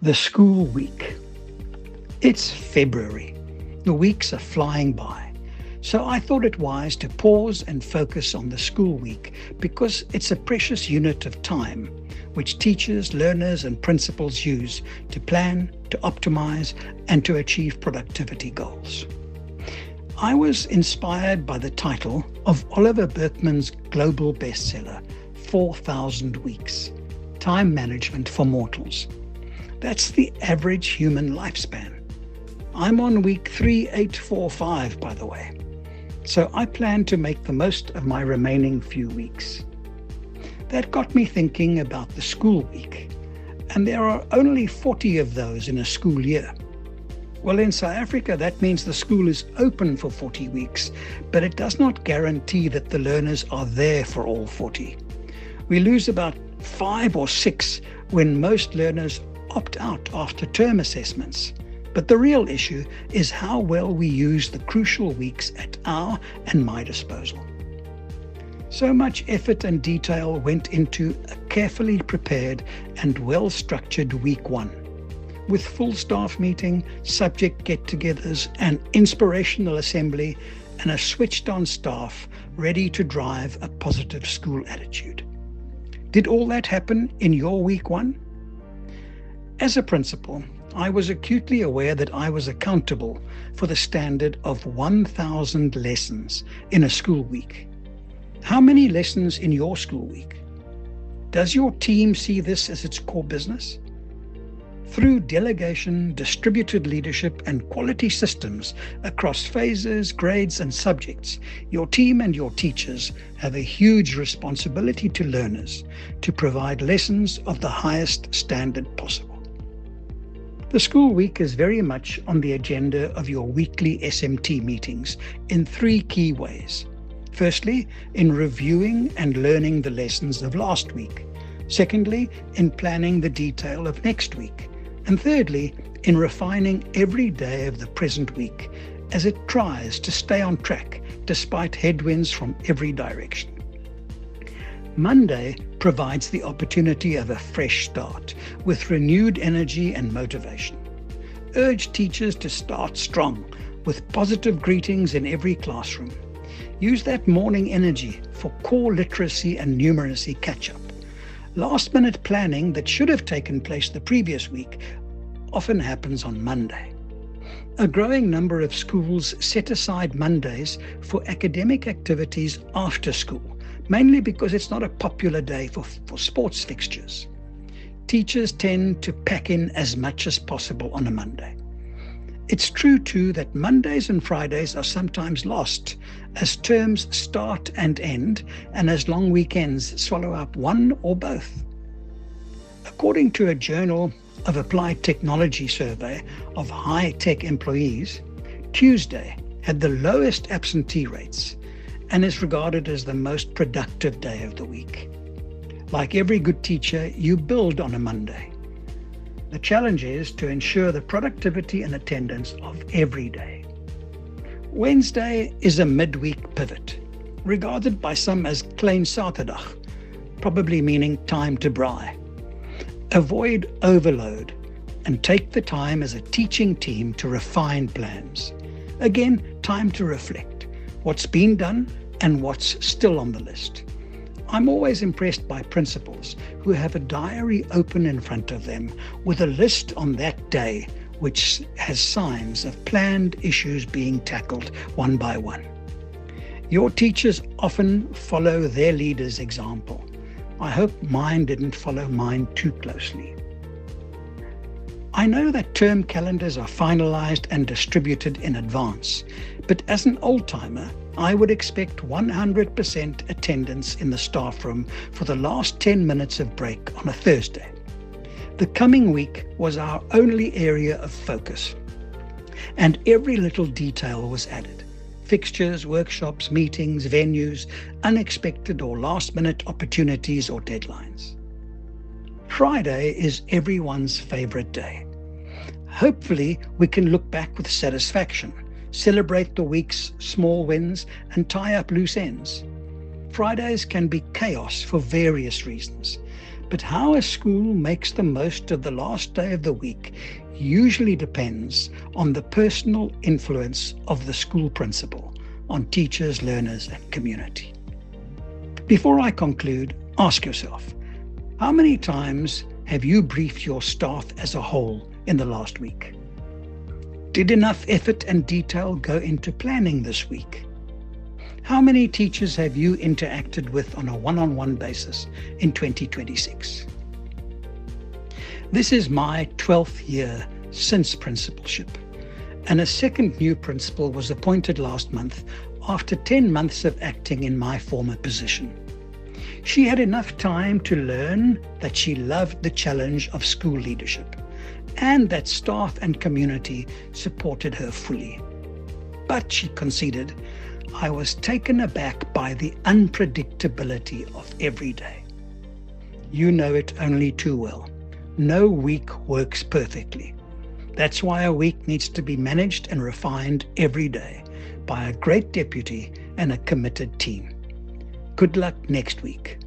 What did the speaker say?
The school week. It's February. The weeks are flying by. So I thought it wise to pause and focus on the school week because it's a precious unit of time which teachers, learners, and principals use to plan, to optimize, and to achieve productivity goals. I was inspired by the title of Oliver Burkeman's global bestseller, 4,000 Weeks, Time Management for Mortals. That's the average human lifespan. I'm on week 3845, by the way. So I plan to make the most of my remaining few weeks. That got me thinking about the school week. And there are only 40 of those in a school year. Well, in South Africa, that means the school is open for 40 weeks, but it does not guarantee that the learners are there for all 40. We lose about 5 or 6 when most learners opt out after term assessments. But the real issue is how well we use the crucial weeks at our and my disposal. So much effort and detail went into a carefully prepared and well-structured week 1, with full staff meeting, subject get-togethers, an inspirational assembly, and a switched-on staff ready to drive a positive school attitude. Did all that happen in your week 1? As a principal, I was acutely aware that I was accountable for the standard of 1,000 lessons in a school week. How many lessons in your school week? Does your team see this as its core business? Through delegation, distributed leadership, and quality systems across phases, grades, and subjects, your team and your teachers have a huge responsibility to learners to provide lessons of the highest standard possible. The school week is very much on the agenda of your weekly SMT meetings in 3 key ways. Firstly, in reviewing and learning the lessons of last week. Secondly, in planning the detail of next week. And thirdly, in refining every day of the present week as it tries to stay on track despite headwinds from every direction. Monday provides the opportunity of a fresh start with renewed energy and motivation. Urge teachers to start strong with positive greetings in every classroom. Use that morning energy for core literacy and numeracy catch-up. Last-minute planning that should have taken place the previous week often happens on Monday. A growing number of schools set aside Mondays for academic activities after school, mainly because it's not a popular day for sports fixtures. Teachers tend to pack in as much as possible on a Monday. It's true, too, that Mondays and Fridays are sometimes lost as terms start and end, and as long weekends swallow up one or both. According to a Journal of Applied Technology survey of high-tech employees, Tuesday had the lowest absentee rates and is regarded as the most productive day of the week. Like every good teacher, you build on a Monday. The challenge is to ensure the productivity and attendance of every day. Wednesday is a midweek pivot, regarded by some as klein Saterdag, probably meaning time to braai. Avoid overload and take the time as a teaching team to refine plans. Again, time to reflect what's been done and what's still on the list. I'm always impressed by principals who have a diary open in front of them with a list on that day which has signs of planned issues being tackled one by one. Your teachers often follow their leader's example. I hope mine didn't follow mine too closely. I know that term calendars are finalized and distributed in advance, but as an old-timer, I would expect 100% attendance in the staff room for the last 10 minutes of break on a Thursday. The coming week was our only area of focus, and every little detail was added. Fixtures, workshops, meetings, venues, unexpected or last-minute opportunities or deadlines. Friday is everyone's favorite day. Hopefully, we can look back with satisfaction, celebrate the week's small wins, and tie up loose ends. Fridays can be chaos for various reasons, But how a school makes the most of the last day of the week usually depends on the personal influence of the school principal on teachers, learners, and community. Before I conclude, ask yourself, how many times have you briefed your staff as a whole in the last week? Did enough effort and detail go into planning this week? How many teachers have you interacted with on a one-on-one basis in 2026? This is my 12th year since principalship, and a second new principal was appointed last month after 10 months of acting in my former position. She had enough time to learn that she loved the challenge of school leadership and that staff and community supported her fully. But she conceded, I was taken aback by the unpredictability of every day. You know it only too well. No week works perfectly. That's why a week needs to be managed and refined every day by a great deputy and a committed team. Good luck next week.